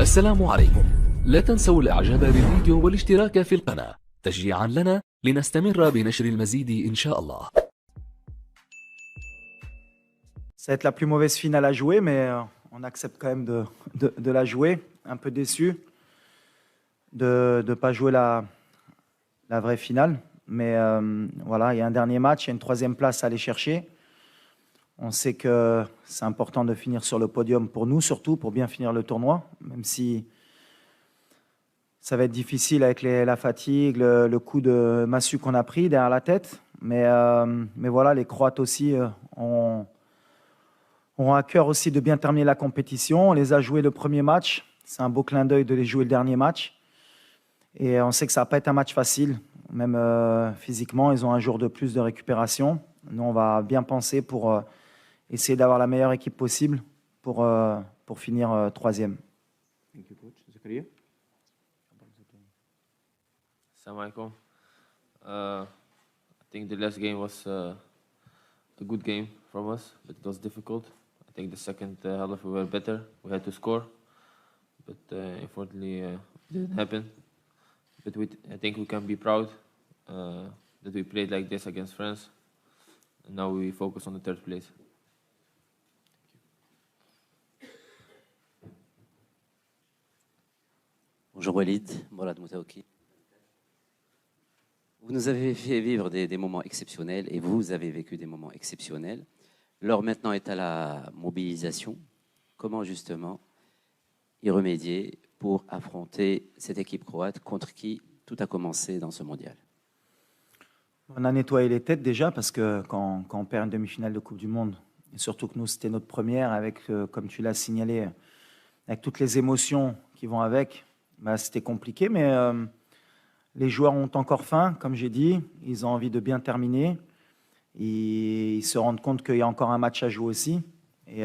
السلام عليكم. لا تنسوا الإعجاب بالفيديو والاشتراك في القناة تشجيعا لنا لنستمر بنشر المزيد إن شاء الله. Ça va être la plus mauvaise finale à jouer, mais on accepte quand même de la jouer. Un peu déçu de ne pas jouer la vraie finale. Mais voilà, il y a un dernier match, il y a une troisième place à aller chercher. On sait que c'est important de finir sur le podium pour nous, surtout pour bien finir le tournoi, même si ça va être difficile avec la fatigue, le coup de massue qu'on a pris derrière la tête. Mais voilà, les Croates aussi ont à cœur aussi de bien terminer la compétition. On les a joués le premier match. C'est un beau clin d'œil de les jouer le dernier match. Et on sait que ça ne va pas être un match facile. Même physiquement, ils ont un jour de plus de récupération. Nous, on va bien penser pour essayer d'avoir la meilleure équipe possible pour finir troisième. Thank you, coach. Zakaria? Assalamu alaikum. I think the last game was a good game from us, but it was difficult. I think the second half we were better. We had to score, but unfortunately it didn't happen. But I think we can be proud that we played like this against France, and now we focus on the third place. Bonjour Walid, Mourad Moutaouki. Vous nous avez fait vivre des moments exceptionnels et vous avez vécu des moments exceptionnels. L'heure maintenant est à la mobilisation. Comment justement y remédier pour affronter cette équipe croate contre qui tout a commencé dans ce mondial? On a nettoyé les têtes déjà parce que quand on perd une demi-finale de Coupe du Monde, et surtout que nous c'était notre première avec, comme tu l'as signalé, avec toutes les émotions qui vont avec, bah, c'était compliqué, mais les joueurs ont encore faim, comme j'ai dit, ils ont envie de bien terminer. Ils se rendent compte qu'il y a encore un match à jouer aussi. Et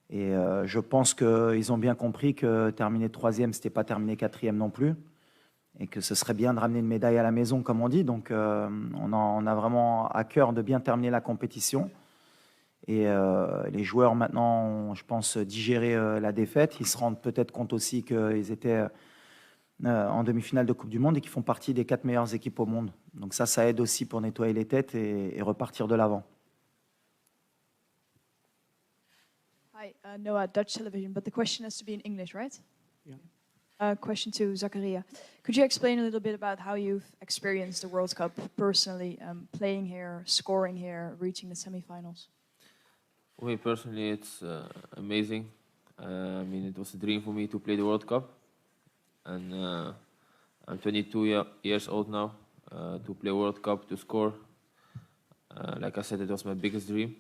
je pense qu'ils ont bien compris que terminer troisième, ce n'était pas terminer quatrième non plus. Et que ce serait bien de ramener une médaille à la maison, comme on dit. Donc on a vraiment à cœur de bien terminer la compétition. Et les joueurs maintenant ont, je pense, digéré la défaite. Ils se rendent peut-être compte aussi qu'ils étaient en demi-finale de Coupe du Monde et qui font partie des 4 meilleures équipes au monde. Donc ça aide aussi pour nettoyer les têtes et repartir de l'avant. Hi, Noah, Dutch television, but the question has to be in English, right? Yeah. Question to Zakaria. Could you explain a little bit about how you've experienced the World Cup personally, playing here, scoring here, reaching the semi-finals? For me personally, it's amazing. I mean, it was a dream for me to play the World Cup. And I'm 22 years old now, to play World Cup, to score. Like I said, it was my biggest dream.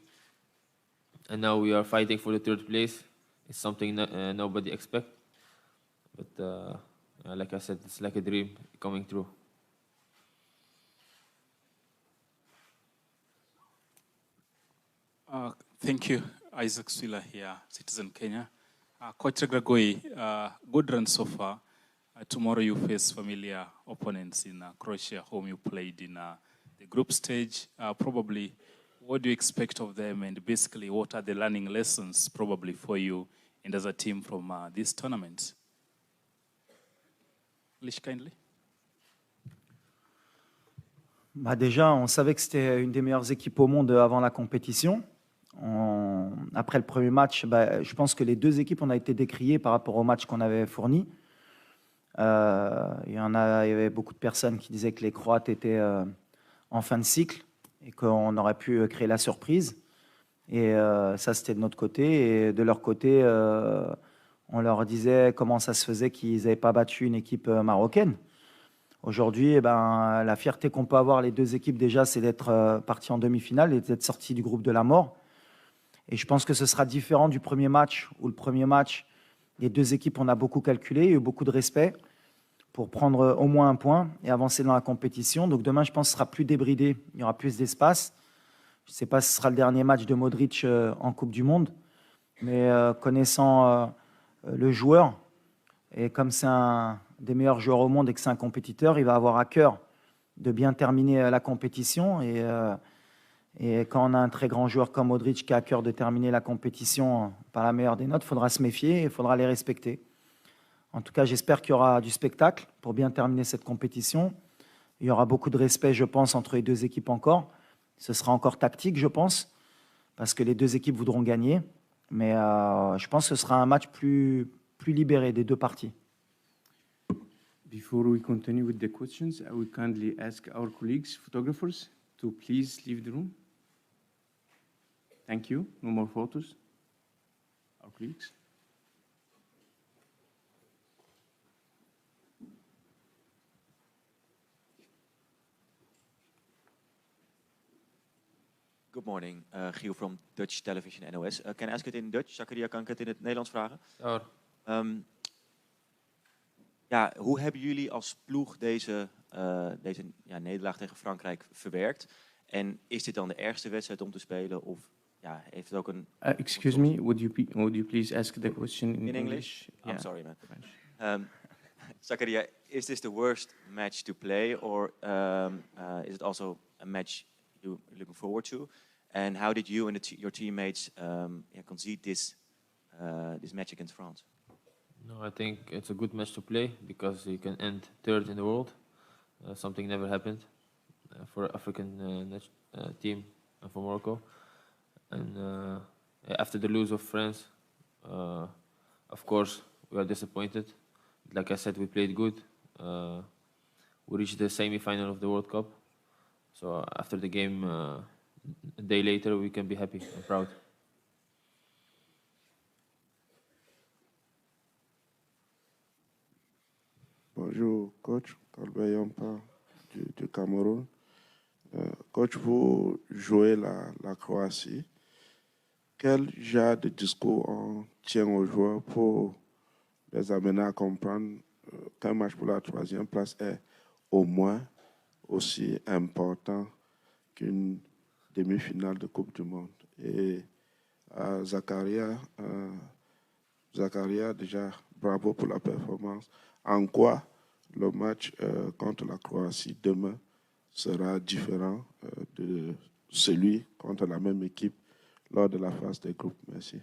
And now we are fighting for the third place. It's something nobody expects. But like I said, it's like a dream coming true. Thank you. Isaac Swila here, Citizen Kenya. Coach Gragoi, good run so far. Tomorrow you face familiar opponents in Croatia, whom you played in the group stage. Probably, what do you expect of them, and basically, what are the learning lessons probably for you and as a team from this tournament? Lish, kindly. Bah déjà, on savait que c'était une des meilleures équipes au monde avant la compétition. Après le premier match, bah, je pense que les deux équipes, on a été décriées par rapport au match qu'on avait fourni. Il y avait beaucoup de personnes qui disaient que les Croates étaient en fin de cycle et qu'on aurait pu créer la surprise. Et ça, c'était de notre côté. Et de leur côté, on leur disait comment ça se faisait qu'ils n'avaient pas battu une équipe marocaine. Aujourd'hui, eh ben, la fierté qu'on peut avoir, les deux équipes déjà, c'est d'être partis en demi-finale et d'être sortis du groupe de la mort. Et je pense que ce sera différent du premier match, où le premier match, les deux équipes, on a beaucoup calculé, il y a eu beaucoup de respect pour prendre au moins un point et avancer dans la compétition. Donc demain, je pense que ce sera plus débridé, il y aura plus d'espace. Je ne sais pas si ce sera le dernier match de Modric en Coupe du Monde, mais connaissant le joueur, et comme c'est un des meilleurs joueurs au monde et que c'est un compétiteur, il va avoir à cœur de bien terminer la compétition. Et Et quand on a un très grand joueur comme Modric qui a à cœur de terminer la compétition par la meilleure des notes, il faudra se méfier et il faudra les respecter. En tout cas, j'espère qu'il y aura du spectacle pour bien terminer cette compétition. Il y aura beaucoup de respect, je pense, entre les deux équipes encore. Ce sera encore tactique, je pense, parce que les deux équipes voudront gagner. Mais je pense que ce sera un match plus libéré des deux parties. Before we continue with the questions, I would kindly ask our colleagues, photographers, to please leave the room. Thank you. No more photos. Our colleagues. Good morning, Giel from Dutch Television NOS. Can I ask it in Dutch? Zakaria, kan ik het in het Nederlands vragen? Ja, Ja, hoe hebben jullie als ploeg deze nederlaag tegen Frankrijk verwerkt? En is dit dan de ergste wedstrijd om te spelen? Of ja, heeft het ook een... Excuse me, would you please ask the question in English? Yeah. I'm sorry, man. Zakaria, is this the worst match to play? Or is it also a match you're looking forward to? And how did you and your teammates concede this match against France? no, I think it's a good match to play because you can end third in the world. Something never happened for an African team and for Morocco. And after the lose of France, of course, we are disappointed. Like I said, we played good. We reached the semi-final of the World Cup. So after the game, a day later, we can be happy and proud. Bonjour, coach. Talbot Yampa du Cameroun. Coach, vous jouez la Croatie. Quel genre de discours on tient aux joueurs pour les amener à comprendre qu'un match pour la troisième place est au moins aussi important qu'une demi-finale de Coupe du Monde? Et Zakaria, déjà, bravo pour la performance. En quoi le match contre la Croatie demain sera différent de celui contre la même équipe lors de la phase des groupes? Merci.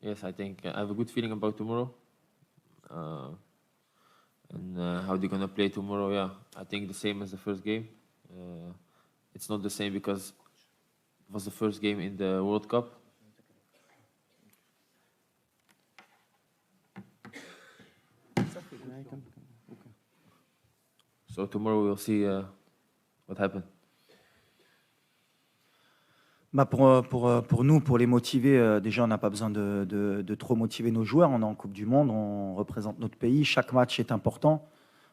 Yes, I think I have a good feeling about tomorrow. And how they're going to play tomorrow, yeah, I think the same as the first game. It's not the same because it was the first game in the World Cup. So tomorrow we'll see what happened. Bah pour nous, pour les motiver, déjà on n'a pas besoin de trop motiver nos joueurs. On est en Coupe du Monde, on représente notre pays. Chaque match est important,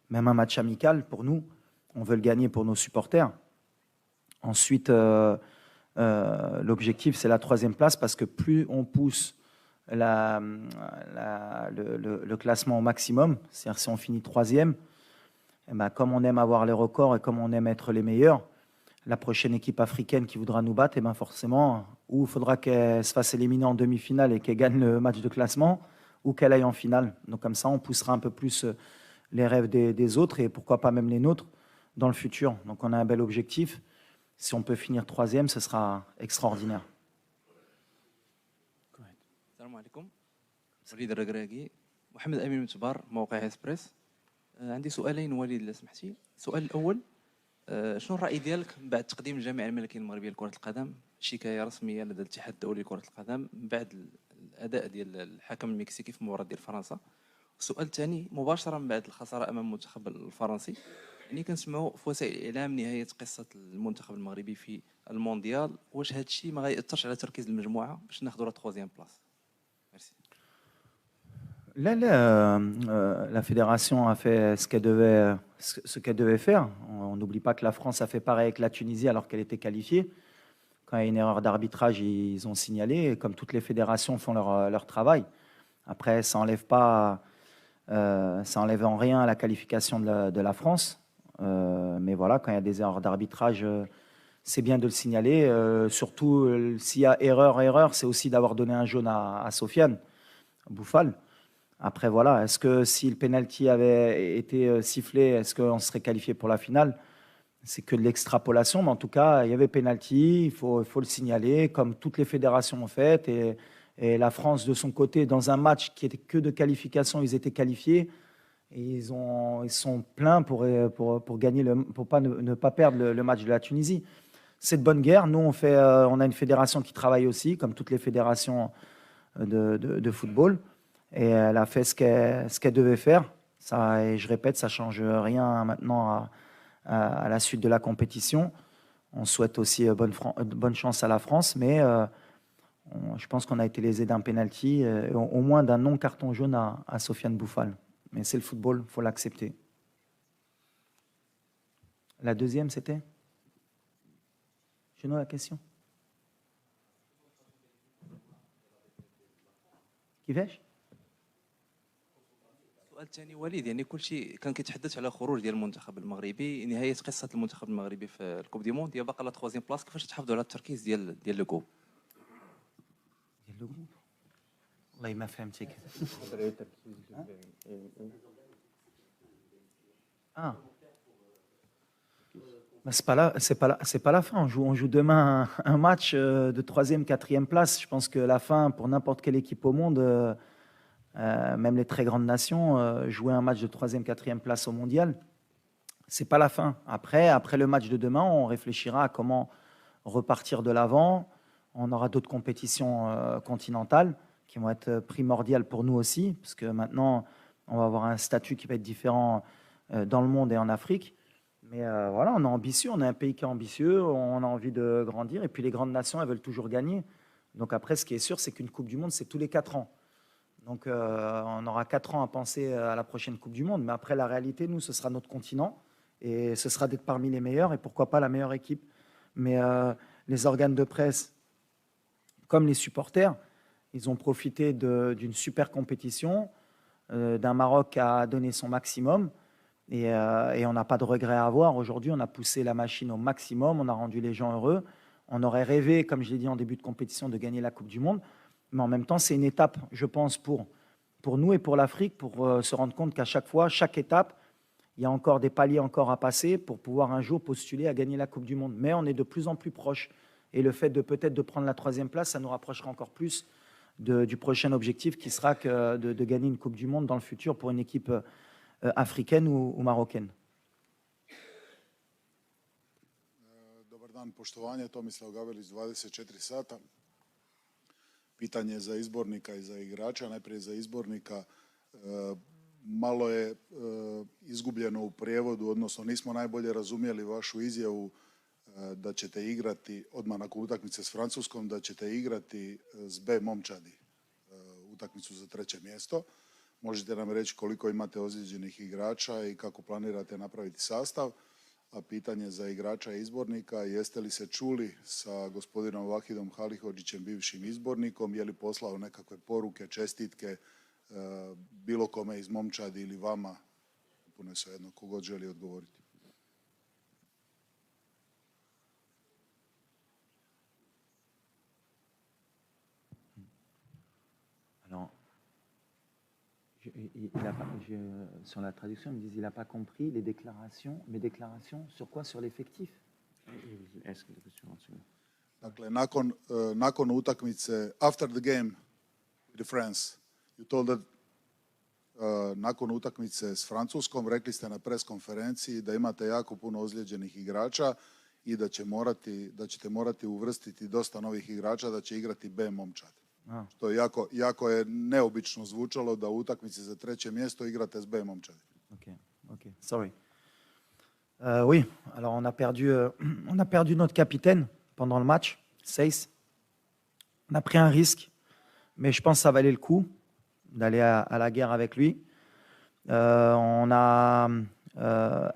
même un match amical pour nous. On veut le gagner pour nos supporters. Ensuite, l'objectif c'est la troisième place parce que plus on pousse le classement au maximum, c'est-à-dire si on finit troisième, et ben, comme on aime avoir les records et comme on aime être les meilleurs, la prochaine équipe africaine qui voudra nous battre, et ben forcément, ou il faudra qu'elle se fasse éliminer en demi-finale et qu'elle gagne le match de classement, ou qu'elle aille en finale. Donc comme ça, on poussera un peu plus les rêves des autres et pourquoi pas même les nôtres dans le futur. Donc on a un bel objectif. Si on peut finir troisième, ce sera extraordinaire. السلام عليكم. وليد الركراكي. محمد أمين من تبار موقع إسبريس. عندي سؤالين وليد إذا سمحتي. السؤال الأول، شنو الرأي ديالك بعد تقديم الجامعة الملكية المغربية لكرة القدم شكاية رسمية لدى الاتحاد الدولي لكرة القدم بعد الأداء ديال الحكم المكسيكي في مباراة ديال فرنسا؟ السؤال الثاني مباشرة من بعد الخسارة أمام المنتخب الفرنسي، يعني كنسمعوا في وسائل الإعلام نهاية قصة المنتخب المغربي في المونديال، واش هذا الشيء ما غيأثرش على تركيز المجموعة باش ناخذوا لا تخوازيام بلاص؟ ميرسي. La fédération a fait ce qu'elle devait faire. On n'oublie pas que la France a fait pareil avec la Tunisie alors qu'elle était qualifiée. Quand il y a une erreur d'arbitrage, ils ont signalé, et comme toutes les fédérations font leur travail. Après, ça n'enlève en rien à la qualification de la France. Mais voilà, quand il y a des erreurs d'arbitrage, c'est bien de le signaler. Surtout s'il y a erreur, c'est aussi d'avoir donné un jaune à Sofiane Bouffal. Après, voilà, est-ce que si le penalty avait été sifflé, est-ce qu'on serait qualifié pour la finale? C'est que de l'extrapolation, mais en tout cas, il y avait penalty, il faut le signaler, comme toutes les fédérations ont fait. Et la France, de son côté, dans un match qui était que de qualification, ils étaient qualifiés. Et ils sont pleins pour gagner pour ne pas perdre le match de la Tunisie. C'est de bonne guerre. Nous, on a une fédération qui travaille aussi, comme toutes les fédérations de football. Et elle a fait ce qu'elle devait faire. Ça, et je répète, ça ne change rien maintenant à la suite de la compétition. On souhaite aussi bonne chance à la France, mais je pense qu'on a été lésé d'un penalty, au moins d'un non-carton jaune à Sofiane Bouffal. Mais c'est le football, il faut l'accepter. La deuxième, c'était Je note la question. كيفاش؟ السؤال الثاني وليد، يعني كل شيء كان كيتحدث على خروج ديال المنتخب المغربي، نهايه قصه المنتخب المغربي في الكوب دي موند، هي باقا لا 3 بلاص. كيفاش تحافظوا على التركيز ديال لو جروب؟ ديال لو جروب والله ما فهمتك. C'est pas la fin. On joue demain un match de 3e, 4e place. Je pense que la fin, pour n'importe quelle équipe au monde, même les très grandes nations, jouer un match de 3e, 4e place au mondial, c'est pas la fin. Après le match de demain, on réfléchira à comment repartir de l'avant. On aura d'autres compétitions continentales qui vont être primordiales pour nous aussi, parce que maintenant, on va avoir un statut qui va être différent dans le monde et en Afrique. Mais voilà, on est ambitieux, on est un pays qui est ambitieux, on a envie de grandir. Et puis les grandes nations, elles veulent toujours gagner. Donc après, ce qui est sûr, c'est qu'une Coupe du Monde, c'est tous les 4 ans. Donc on aura 4 ans à penser à la prochaine Coupe du Monde. Mais après, la réalité, nous, ce sera notre continent. Et ce sera d'être parmi les meilleurs. Et pourquoi pas la meilleure équipe. Mais les organes de presse, comme les supporters, ils ont profité d'une super compétition, d'un Maroc qui a donné son maximum. Et on n'a pas de regret à avoir. Aujourd'hui, on a poussé la machine au maximum, on a rendu les gens heureux. On aurait rêvé, comme je l'ai dit en début de compétition, de gagner la Coupe du Monde. Mais en même temps, c'est une étape, je pense, pour nous et pour l'Afrique, pour se rendre compte qu'à chaque fois, chaque étape, il y a encore des paliers encore à passer pour pouvoir un jour postuler à gagner la Coupe du Monde. Mais on est de plus en plus proche. Et le fait de peut-être de prendre la 3e place, ça nous rapprochera encore plus du prochain objectif qui sera de gagner une Coupe du Monde dans le futur pour une équipe africaine ou marocaine. Dobar dan, poštovanje, Tomislav Gavelić, 24 sata. Pitanje za izbornika i za igrača. Najprije za izbornika. Malo je izgubljeno u prijevodu, odnosno nismo najbolje razumjeli vašu izjavu da ćete igrati odmah nakon utakmice s Francuskom, da ćete igrati s B momčadi utakmicu za 3. mjesto. Možete nam reći koliko imate ozlijeđenih igrača i kako planirate napraviti sastav? A pitanje za igrača i izbornika, jeste li se čuli sa gospodinom Vahidom Halihodžićem, bivšim izbornikom, je li poslao nekakve poruke, čestitke bilo kome iz momčadi ili vama? Puno je svejedno, kogod želi odgovoriti. Sur la traduction, ils me disent qu'il n'a pas compris mes déclarations sur quoi? Sur l'effectif. Dakle, nakon utakmice, after the game with France, you told that nakon utakmice s Francuskom, rekli ste na pres konferenciji da imate jako puno ozlijeđenih igrača i da ćete morati uvrstiti dosta novih igrača, da će igrati B momčad. Što jako je neobično zvučalo da u utakmici za 3. mjesto igrate s B momčadi. Ok, sorry. Oui, alors on a perdu notre capitaine pendant le match, Seyss. On a pris un risque, mais je pense que ça valait le coup d'aller à la guerre avec lui. On a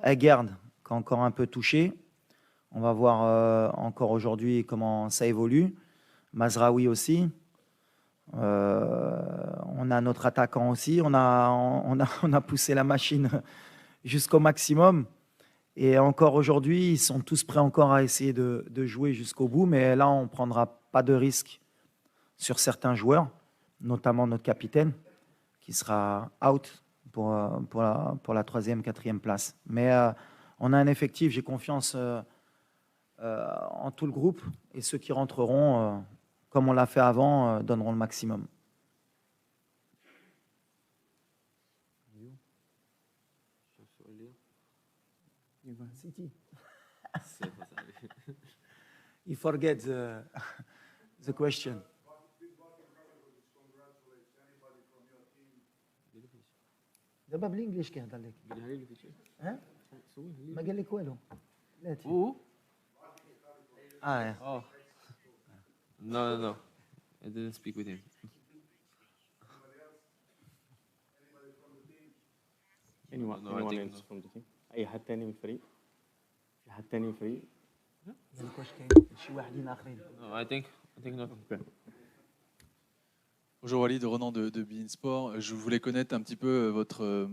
Egerd qui est encore un peu touché. On va voir encore aujourd'hui comment ça évolue. Mazraoui aussi. On a notre attaquant aussi. On a poussé la machine jusqu'au maximum. Et encore aujourd'hui, ils sont tous prêts encore à essayer de jouer jusqu'au bout, mais là, on ne prendra pas de risque sur certains joueurs, notamment notre capitaine, qui sera out pour la 3e, 4e place. Mais on a un effectif, j'ai confiance en tout le groupe, et ceux qui rentreront, comme on l'a fait avant, donneront le maximum. City. You forget the question. دابا بالانجليش كيهضر لك ها ما قال لك والو لا Oh. No. I didn't speak with him. Anyone else from the team? أي حد تاني من الفريق؟ في حد تاني من الفريق؟ قال لك واش كاين شي واحدين اخرين No, I think not. Bonjour Walid, Ronan de Bein Sport. Je voulais connaître un petit peu votre